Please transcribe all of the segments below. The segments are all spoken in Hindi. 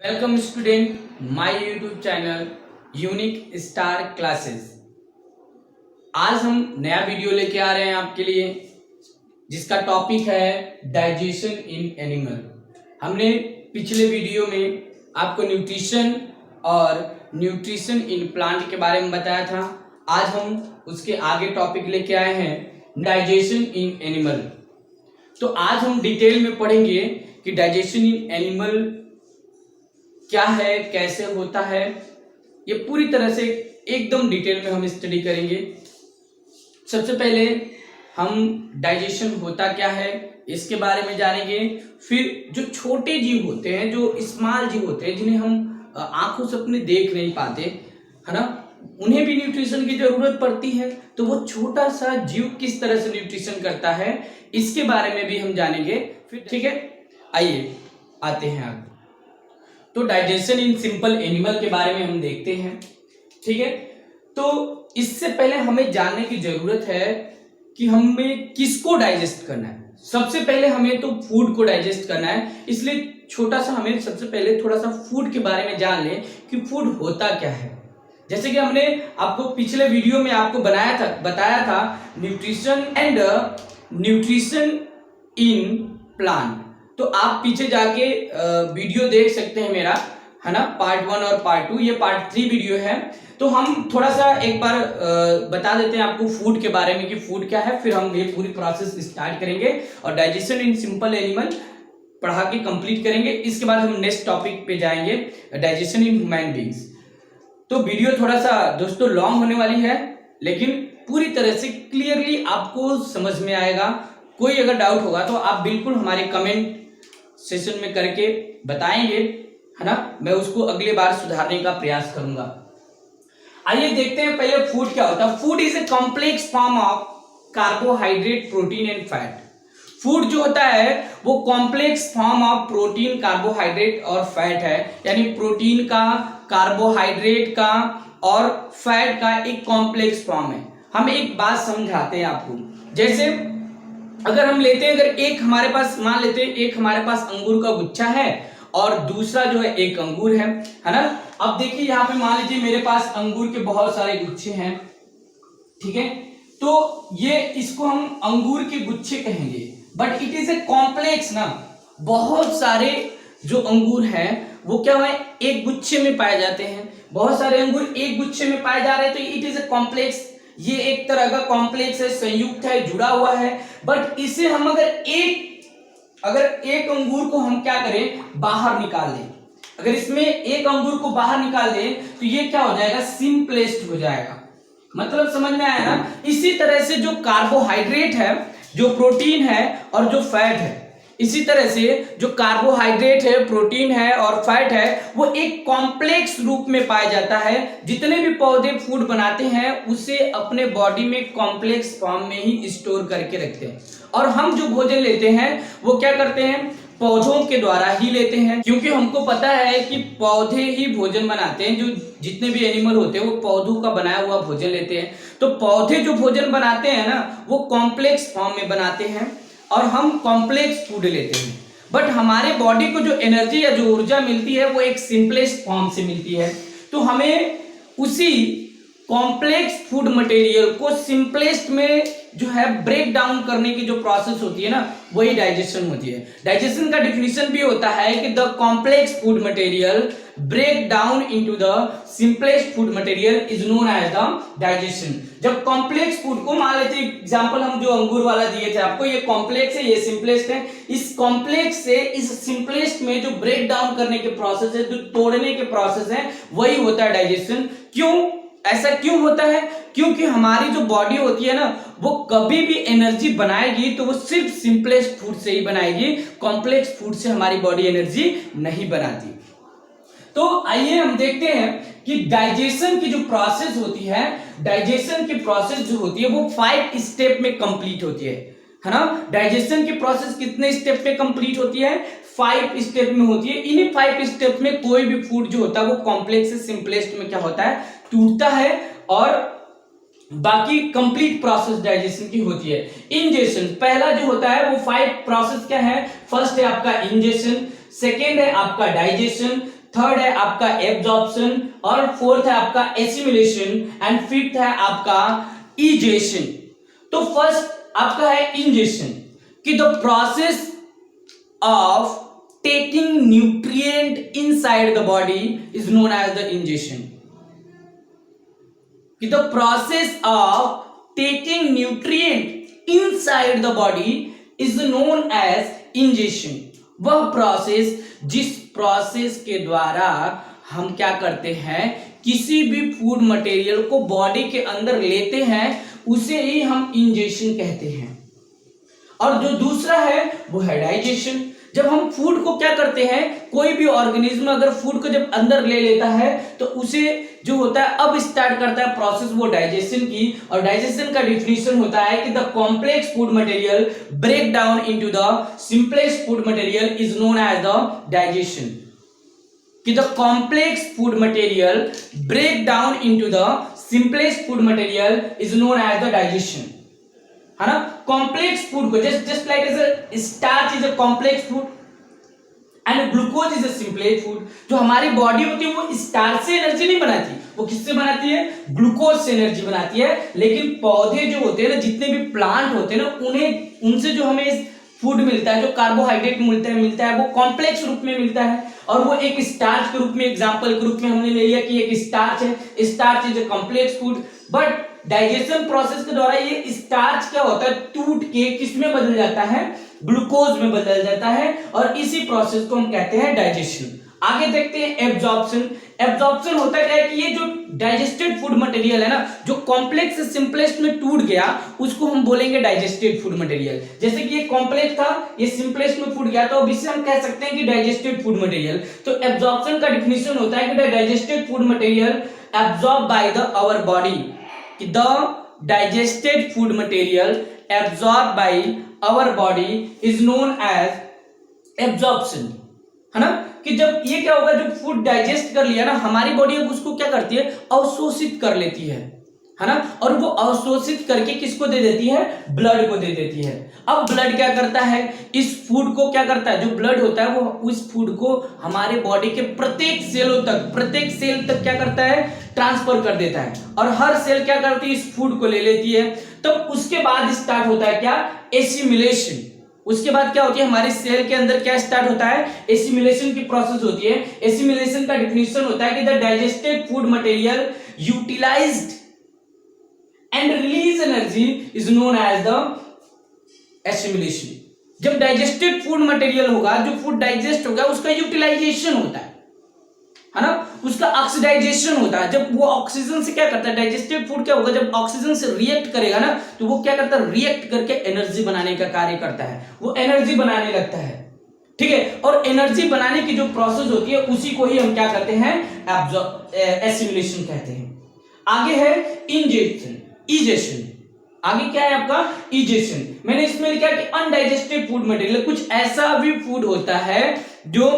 Welcome student my YouTube channel unique star classes. आज हम नया वीडियो लेके आ रहे हैं आपके लिए, जिसका टॉपिक है डाइजेशन इन एनिमल। हमने पिछले वीडियो में आपको न्यूट्रिशन और न्यूट्रिशन इन प्लांट के बारे में बताया था। आज हम उसके आगे टॉपिक लेके आए हैं डाइजेशन इन एनिमल। तो आज हम डिटेल में पढ़ेंगे कि डाइजेशन इन एनिमल क्या है, कैसे होता है, ये पूरी तरह से एकदम डिटेल में हम स्टडी करेंगे। सबसे पहले हम डाइजेशन होता क्या है इसके बारे में जानेंगे। फिर जो छोटे जीव होते हैं, जो स्मॉल जीव होते हैं, जिन्हें हम आंखों से अपने देख नहीं पाते, है ना, उन्हें भी न्यूट्रिशन की जरूरत पड़ती है। तो वो छोटा सा जीव किस तरह से न्यूट्रिशन करता है, इसके बारे में भी हम जानेंगे। फिर ठीक है, आइए आते हैं आगे। तो डाइजेशन इन सिंपल एनिमल के बारे में हम देखते हैं। ठीक है, तो इससे पहले हमें जानने की जरूरत है कि हमें किसको डाइजेस्ट करना है। सबसे पहले हमें तो फूड को डाइजेस्ट करना है, इसलिए छोटा सा हमें सबसे पहले थोड़ा सा फूड के बारे में जान लें कि फूड होता क्या है। जैसे कि हमने आपको पिछले वीडियो में आपको बताया था nutrition and nutrition in plant. तो आप पीछे जाके वीडियो देख सकते हैं मेरा, है ना, पार्ट 1 और पार्ट 2, ये पार्ट 3 वीडियो है। तो हम थोड़ा सा एक बार बता देते हैं आपको फूड के बारे में कि फूड क्या है, फिर हम ये पूरी प्रोसेस स्टार्ट करेंगे और डाइजेशन इन सिंपल एनिमल पढ़ा के कंप्लीट करेंगे। इसके बाद हम नेक्स्ट टॉपिक पे जाएंगे, डाइजेशन इन ह्यूमन बीइंग्स। तो वीडियो थोड़ा सा दोस्तों लॉन्ग होने वाली है, लेकिन पूरी तरह से क्लियरली आपको समझ में आएगा। कोई अगर डाउट होगा तो आप बिल्कुल हमारे कमेंट सेशन में करके बताएंगे, है ना, मैं उसको अगली बार सुधारने का प्रयास करूंगा। आइए देखते हैं पहले फूड क्या होता है। Food is a complex form of carbohydrate, protein and fat. Food जो होता है वो complex form of protein, carbohydrate और फैट है, यानी प्रोटीन का, कार्बोहाइड्रेट का और फैट का एक कॉम्प्लेक्स फॉर्म है। हम एक बात समझाते हैं आपको। जैसे अगर हम लेते हैं, अगर एक हमारे पास, मान लेते हैं एक हमारे पास अंगूर का गुच्छा है और दूसरा जो है एक अंगूर है ना। अब देखिए यहाँ पे मान लीजिए मेरे पास अंगूर के बहुत सारे गुच्छे हैं, ठीक है, तो ये इसको हम अंगूर के गुच्छे कहेंगे, but it is a complex ना। बहुत सारे जो अंगूर हैं वो क्या है, एक गुच्छे में पाए जाते हैं। बहुत सारे अंगूर एक गुच्छे में पाए जा रहे हैं, तो इट इज ए कॉम्प्लेक्स। ये एक तरह का कॉम्प्लेक्स है, संयुक्त है, जुड़ा हुआ है। बट इसे हम अगर एक अंगूर को हम क्या करें, बाहर निकाल दें, अगर इसमें एक अंगूर को बाहर निकाल दें तो ये क्या हो जाएगा, सिंपलेस्ट हो जाएगा। मतलब समझ में आया ना। इसी तरह से जो कार्बोहाइड्रेट है, जो प्रोटीन है और जो फैट है, इसी तरह से जो कार्बोहाइड्रेट है, प्रोटीन है और फैट है, वो एक कॉम्प्लेक्स रूप में पाया जाता है। जितने भी पौधे फूड बनाते हैं उसे अपने बॉडी में कॉम्प्लेक्स फॉर्म में ही स्टोर करके रखते हैं। और हम जो भोजन लेते हैं वो क्या करते हैं, पौधों के द्वारा ही लेते हैं, क्योंकि हमको पता है कि पौधे ही भोजन बनाते हैं। जो जितने भी एनिमल होते हैं वो पौधों का बनाया हुआ भोजन लेते हैं। तो पौधे जो भोजन बनाते हैं ना, वो कॉम्प्लेक्स फॉर्म में बनाते हैं और हम कॉम्प्लेक्स फूड लेते हैं। बट हमारे बॉडी को जो एनर्जी या जो ऊर्जा मिलती है वो एक सिंपलेस्ट फॉर्म से मिलती है। तो हमें उसी कॉम्प्लेक्स फूड मटेरियल को सिंपलेस्ट में जो है ब्रेक डाउन करने की जो प्रोसेस होती है ना, वही डाइजेशन होती है। डाइजेशन का डिफिनीशन भी होता है कि the complex food material break down into the simplest food material is known as the digestion. जब कॉम्प्लेक्स फूड को, मान लेते एग्जांपल हम जो अंगूर वाला दिए थे आपको, ये कॉम्प्लेक्स है, ये सिंपलेस्ट है। इस कॉम्प्लेक्स से इस सिंपलेस्ट में जो ब्रेक डाउन करने के प्रोसेस है, जो तोड़ने के प्रोसेस है, वही होता है डाइजेशन। क्यों ऐसा क्यों होता है? क्योंकि हमारी जो बॉडी होती है ना, वो कभी भी एनर्जी बनाएगी तो वो सिर्फ सिंपलेस्ट फूड से ही बनाएगी। कॉम्प्लेक्स फूड से हमारी बॉडी एनर्जी नहीं बनाती। तो आइए हम देखते हैं कि डाइजेशन की जो प्रोसेस होती है, डाइजेशन की प्रोसेस जो होती है वो 5 स्टेप में कंप्लीट होती है ना। डाइजेशन की प्रोसेस कितने स्टेप में कंप्लीट होती है? 5 स्टेप में होती है। इन्हीं 5 स्टेप में कोई भी फूड जो होता है वो कॉम्प्लेक्स से सिंपलेस्ट में क्या होता है, टूटता है और बाकी कंप्लीट प्रोसेस डाइजेशन की होती है। इंजेशन पहला जो होता है वो 5 प्रोसेस क्या है, फर्स्ट है आपका इंजेशन, सेकेंड है आपका डाइजेशन, थर्ड है आपका एब्जॉर्प्शन, और फोर्थ है आपका एसिमिलेशन, एंड फिफ्थ है आपका इजेशन। तो फर्स्ट आपका है इंजेशन, कि the process of taking nutrient inside the body is known as the ingestion. The process of taking nutrient inside the body is known as ingestion. वह प्रोसेस जिस प्रोसेस के द्वारा हम क्या करते हैं, किसी भी फूड मटेरियल को बॉडी के अंदर लेते हैं, उसे ही हम इंजेशन कहते हैं। और जो दूसरा है वो है डाइजेशन। जब हम फूड को क्या करते हैं, कोई भी ऑर्गेनिज्म अगर फूड को जब अंदर ले लेता है तो उसे जो होता है अब स्टार्ट करता है प्रोसेस वो डाइजेशन की। और डाइजेशन का डिफिनीशन होता है कि the complex food material break down into the simplest food material is known as the digestion. कि the complex food material break down into the simplest food material is known as the digestion, है ना। कॉम्प्लेक्स फूड को just like as starch is a complex food and glucose is a simplest food. जो हमारी बॉडी होती है वो स्टार्च से एनर्जी नहीं बनाती, वो किससे बनाती है, ग्लूकोज से एनर्जी बनाती है। लेकिन पौधे जो होते हैं ना, जितने भी प्लांट होते हैं ना, उन्हें उनसे जो हमें फूड मिलता है, जो कार्बोहाइड्रेट मिलता है वो कॉम्प्लेक्स रूप में मिलता है, और वो एक स्टार्च के रूप में, एग्जांपल के रूप में हमने ले लिया कि एक स्टार्च है, starch is a complex food. But digestion process के द्वारा ये स्टार्च क्या होता है, टूट के किस में बदल जाता है, ग्लूकोज में बदल जाता है, और इसी प्रोसेस को हम कहते हैं डाइजेशन। आगे देखते हैं एब्जॉर्प्शन। एब्जॉर्प्शन होता क्या है कि ये जो डाइजेस्टेड फूड मटेरियल है ना, जो कॉम्प्लेक्स से सिंपलेस्ट में टूट गया, उसको हम बोलेंगे डाइजेस्टेड फूड मटेरियल। जैसे कि ये कॉम्प्लेक्स था, ये सिंपलेस्ट में फूट गया, तो अब इससे हम कह सकते हैं कि डाइजेस्टेड फूड मटेरियल। तो एब्जॉर्प्शन का डिफिनीशन होता है कि digested food material absorb by the our body. The digested food material absorbed by our body is known as absorption, है ना। कि जब ये क्या होगा, जब फूड डाइजेस्ट कर लिया ना, हमारी बॉडी अब उसको क्या करती है, अवशोषित कर लेती है ना। और वो अवशोषित करके किसको दे देती है, ब्लड को दे देती है। अब ब्लड क्या करता है, इस फूड को क्या करता है, जो ब्लड होता है वो उस फूड को हमारे बॉडी के प्रत्येक सेल तक क्या करता है, ट्रांसफर कर देता है। और हर सेल क्या करती है, इस फूड को ले लेती है। तब उसके बाद स्टार्ट होता है क्या, एसिमिलेशन। उसके बाद क्या होती है, हमारे सेल के अंदर क्या स्टार्ट होता है, एसिमिलेशन की प्रोसेस होती है। एसिमिलेशन का डिफिनीशन होता है कि the digested food material utilized and release energy is known as the assimilation. जब डाइजेस्टेड फूड मटेरियल होगा, जो फूड डाइजेस्ट होगा, उसका यूटिलाइजेशन होता है ना, उसका ऑक्सीडाइजेशन होता है। जब वो ऑक्सीजन से क्या करता है, डाइजेस्टेड फूड क्या होगा, जब ऑक्सीजन से रिएक्ट करेगा ना, तो वो क्या करता है, रिएक्ट करके एनर्जी बनाने का कार्य करता है, वो एनर्जी बनाने लगता है, ठीक है। और एनर्जी बनाने की जो प्रोसेस होती है उसी को ही हम क्या कहते हैं, एसिमिलेशन कहते हैं। आगे है इंजेशन, इजेशन। आगे क्या है आपका, इजेशन। मैंने इसमें लिखा कि अनडाइजेस्टेड फूड मटेरियल, कुछ ऐसा भी फूड होता है जो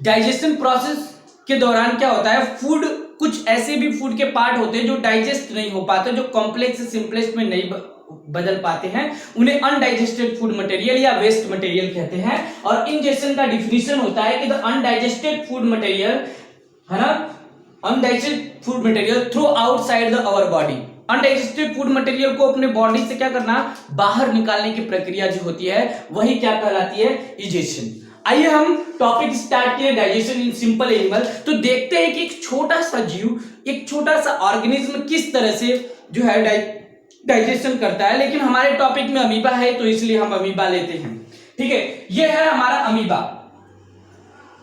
डाइजेशन प्रोसेस के दौरान क्या होता है, फूड, कुछ ऐसे भी फूड के पार्ट होते हैं जो डाइजेस्ट नहीं हो पाते, जो कॉम्प्लेक्स से सिंपलेस्ट में नहीं बदल पाते हैं, उन्हें अनडाइजेस्टेड फूड मटेरियल या वेस्ट मटेरियल कहते हैं। और इंजेशन का डिफिनीशन होता है कि द अनडाइजेस्टेड फूड मटेरियल, है ना, undigested food material through outside the our body. Undigested food material को अपने बॉडी से क्या करना, बाहर निकालने की प्रक्रिया जो होती है वही क्या कहलाती है, इजेशन। आइए हम टॉपिक स्टार्ट किए, डाइजेशन इन सिंपल एनिमल। तो देखते हैं कि एक छोटा सा जीव, एक छोटा सा ऑर्गेनिज्म किस तरह से जो है डाइजेशन करता है। लेकिन हमारे टॉपिक में अमीबा है तो इसलिए हम अमीबा लेते हैं, ठीक है। ये है हमारा अमीबा,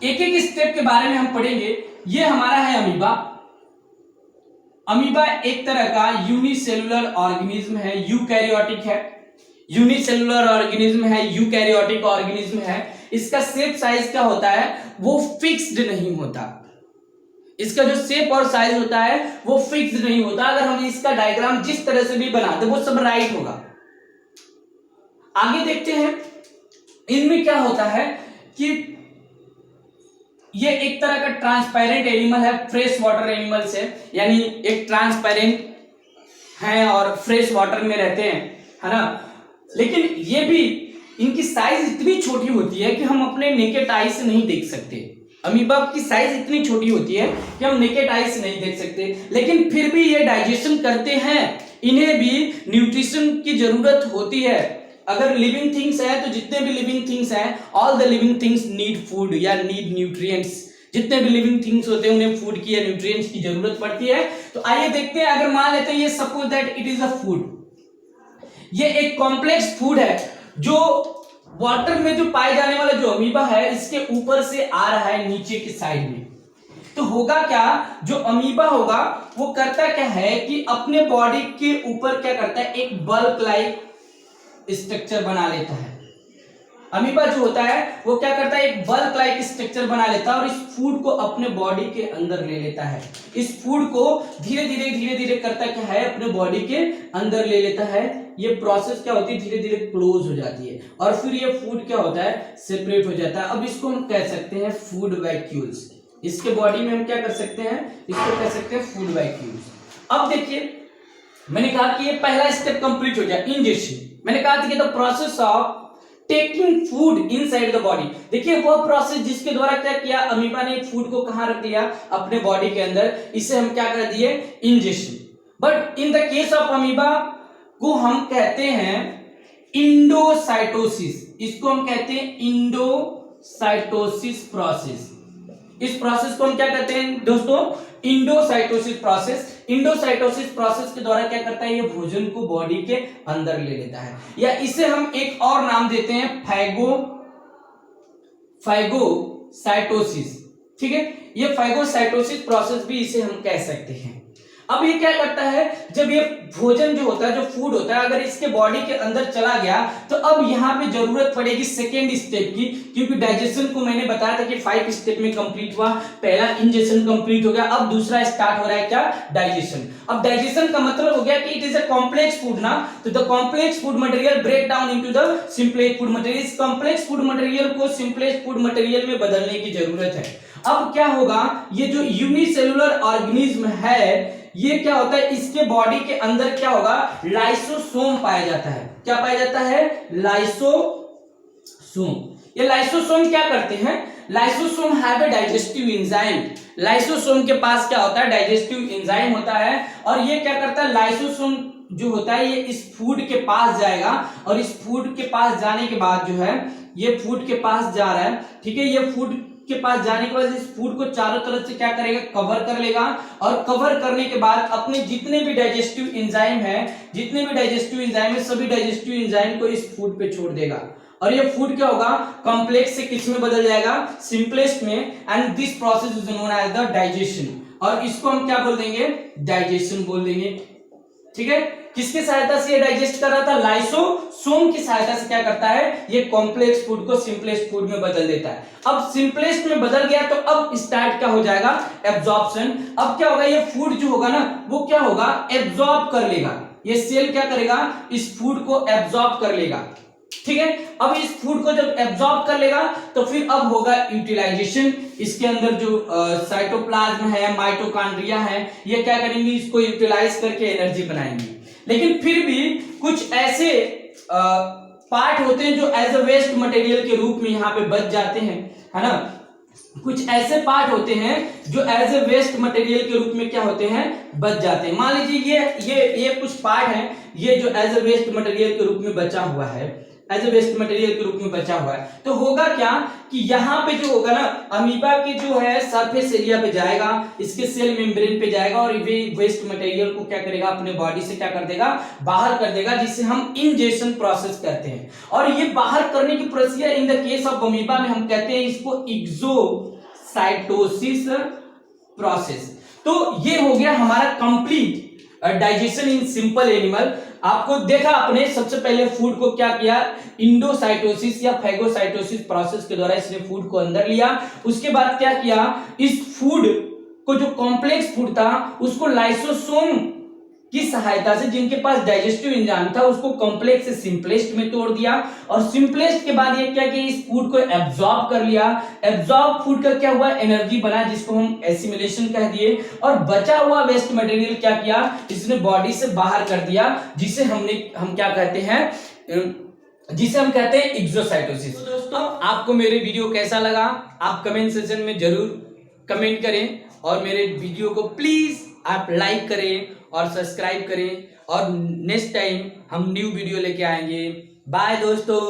एक एक स्टेप के बारे में हम पढ़ेंगे। ये हमारा है अमीबा। अमीबा एक तरह का यूनिसेलुलर ऑर्गेनिज्म है, यूकैरियोटिक है, यूनिसेलुलर ऑर्गेनिज्म है, यूकैरियोटिक ऑर्गेनिज्म है। इसका शेप साइज क्या होता है, वो फिक्स्ड नहीं होता। इसका जो शेप और साइज होता है वो फिक्स्ड नहीं होता। अगर हम इसका डायग्राम जिस तरह से भी बना दे वो सब राइट होगा। आगे देखते हैं, इनमें क्या होता है कि ये एक तरह का ट्रांसपेरेंट एनिमल है, फ्रेश वाटर एनिमल से, यानी एक ट्रांसपेरेंट है और फ्रेश वाटर में रहते हैं, है ना। लेकिन ये भी, इनकी साइज इतनी छोटी होती है कि हम अपने नेकेड आई से नहीं देख सकते, अमीबा की साइज इतनी छोटी होती है कि हम नेकेड आई से नहीं देख सकते, लेकिन फिर भी ये डाइजेशन करते हैं, इन्हें भी न्यूट्रिशन की जरूरत होती है। अगर लिविंग थिंग्स है तो जितने भी लिविंग थिंग्स हैं, all the living things need food या नीड न्यूट्रिएंट्स। जितने भी लिविंग थिंग्स होते हैं उन्हें फूड की या न्यूट्रिएंट्स की जरूरत पड़ती है। तो आइए देखते हैं, अगर मान लेते हैं ये suppose that it is a food, ये एक कॉम्प्लेक्स फूड है जो वाटर में जो पाए जाने वाला जो अमीबा है इसके ऊपर से आ रहा है नीचे की साइड में। तो होगा क्या, जो अमीबा होगा वो करता क्या है कि अपने बॉडी के ऊपर क्या करता है, एक बल्क लाइक स्ट्रक्चर बना लेता है। अमीबा जो होता है वो क्या करता है, एक बल्क लाइक स्ट्रक्चर बना लेता है और इस फूड को अपने बॉडी के अंदर ले लेता है। इस फूड को धीरे धीरे करता क्या है, अपने बॉडी के अंदर ले लेता है। ये प्रोसेस क्या होती है, धीरे धीरे क्लोज हो जाती है और फिर ये फूड क्या होता है, सेपरेट हो जाता है। अब इसको हम कह सकते हैं फूड वैक्यूल्स। इसके बॉडी में हम क्या कर सकते हैं, इसको कह सकते हैं फूड वैक्यूल्स। अब देखिए, मैंने कहा कि ये पहला स्टेप कंप्लीट हो जाए, इंजेक्शन। मैंने कहा था कि the process of taking food inside the body. देखिए वो प्रोसेस जिसके द्वारा क्या किया, अमीबा ने फूड को कहां रख दिया, अपने बॉडी के अंदर, इसे हम क्या कर दिए, injection. But in the case of amoeba को हम कहते हैं इंडोसाइटोसिस। इसको हम कहते हैं इंडोसाइटोसिस प्रोसेस। इस प्रोसेस को हम क्या कहते हैं दोस्तों, इंडोसाइटोसिस प्रोसेस। इंडोसाइटोसिस प्रोसेस के द्वारा क्या करता है, ये भोजन को बॉडी के अंदर ले लेता है, या इसे हम एक और नाम देते हैं फाइगोसाइटोसिस। ठीक है, ये फाइगोसाइटोसिस प्रोसेस भी इसे हम कह सकते हैं। अब ये क्या करता है, जब ये भोजन जो होता है, जो फूड होता है, अगर इसके बॉडी के अंदर चला गया तो अब यहाँ पे जरूरत पड़ेगी सेकेंड स्टेप की, क्योंकि डाइजेशन को मैंने बताया था कि 5 स्टेप में कंप्लीट हुआ। पहला इंजेक्शन कंप्लीट हो गया, अब दूसरा स्टार्ट हो रहा है क्या, डाइजेशन। अब डाइजेशन का मतलब हो गया कि it is a complex food ना, तो the complex food material break down into the simplex food material. इस कॉम्प्लेक्स फूड मटेरियल को सिंपलेक्स फूड मटेरियल में बदलने की जरूरत है। अब क्या होगा, ये जो यूनिसेलुलर ऑर्गेनिज्म है, ये क्या होता है, इसके बॉडी के अंदर क्या होगा, लाइसोसोम पाया जाता है। क्या पाया जाता है, लाइसोसोम। ये लाइसोसोम क्या करते हैं, lysosome have a digestive enzyme. Lysosome के पास क्या होता है, डाइजेस्टिव एंजाइम होता है, और ये क्या करता है, लाइसोसोम जो होता है ये इस फूड के पास जाएगा, और इस फूड के पास जाने के बाद जो है, ये फूड के पास जा रहा है, ठीक है, ये फूड के पास जाने के बाद इस फूड को चारों तरफ से क्या करेगा, कवर कर लेगा, और कवर करने के बाद अपने जितने भी डाइजेस्टिव एंजाइम है, सभी डाइजेस्टिव एंजाइम को इस फूड पे छोड़ देगा, और ये फूड क्या होगा, कॉम्प्लेक्स से किस में बदल जाएगा, सिंपलेस्ट में। And this process is known as the digestion, और इसको हम क्या बोल देंगे, डाइजेशन बोल देंगे। ठीक है, किसकी सहायता से ये डाइजेस्ट कर रहा था, लाइसोसोम की सहायता से क्या करता है, ये कॉम्प्लेक्स फूड को सिंपलेस्ट फूड में बदल देता है। अब सिंपलेस्ट में बदल गया तो अब स्टार्ट क्या हो जाएगा, एब्जॉर्प्शन। अब क्या होगा, ये फूड जो होगा ना वो क्या होगा, एब्जॉर्ब कर लेगा। ये सेल क्या करेगा, इस फूड को एब्जॉर्ब कर लेगा। ठीक है, अब इस फूड को जब एब्जॉर्ब कर लेगा तो फिर अब होगा यूटिलाइजेशन। इसके अंदर जो साइटोप्लाज्म है, माइटोकॉन्ड्रिया है, ये क्या करेंगे, इसको यूटिलाइज करके एनर्जी बनाएंगे। लेकिन फिर भी कुछ ऐसे पार्ट होते हैं जो एज अ वेस्ट मटेरियल के रूप में यहाँ पे बच जाते हैं, है ना। कुछ ऐसे पार्ट होते हैं जो एज ए वेस्ट मटेरियल के रूप में क्या होते हैं, बच जाते हैं। मान लीजिए ये कुछ पार्ट है, ये जो एज ए वेस्ट मटेरियल के रूप में बचा हुआ है, एज ए वेस्ट मटेरियल के रूप में बचा हुआ है, तो होगा क्या कि यहाँ पे जो होगा ना, अमीबा के जो है सरफेस एरिया पे जाएगा, इसके सेल मेम्ब्रेन पे जाएगा, और ये वेस्ट मटेरियल को क्या करेगा, अपने बॉडी से क्या कर देगा, बाहर कर देगा, जिसे हम इंजेक्शन प्रोसेस कहते हैं। और ये बाहर करने की प्रक्रिया in the case of amoeba में हम कहते हैं इसको एक्सोसाइटोसिस प्रोसेस। तो ये हो गया हमारा complete digestion in simple animal. आपको देखा आपने, सबसे पहले फूड को क्या किया, इंडोसाइटोसिस या फैगोसाइटोसिस प्रोसेस के द्वारा इसने फूड को अंदर लिया। उसके बाद क्या किया, इस फूड को जो कॉम्प्लेक्स फूड था उसको लाइसोसोम की सहायता से, जिनके पास डाइजेस्टिव एंजाइम था, उसको कॉम्प्लेक्स से सिंपलेस्ट में तोड़ दिया, और सिंपलेस्ट के बाद ये क्या किया, इस फूड को एब्जॉर्ब कर लिया। एब्जॉर्ब फूड का क्या हुआ, एनर्जी बना, जिसको हम एसिमिलेशन कह दिए, और बचा हुआ वेस्ट मटेरियल क्या किया, इसने बॉडी से बाहर कर दिया, जिसे हम क्या कहते हैं, जिसे हम कहते हैं एक्सोसाइटोसिस। तो दोस्तों आपको मेरे वीडियो कैसा लगा आप कमेंट सेक्शन में जरूर कमेंट करें और मेरे वीडियो को प्लीज आप लाइक करें और सब्सक्राइब करें और नेक्स्ट टाइम हम न्यू वीडियो लेके आएंगे। बाय दोस्तों।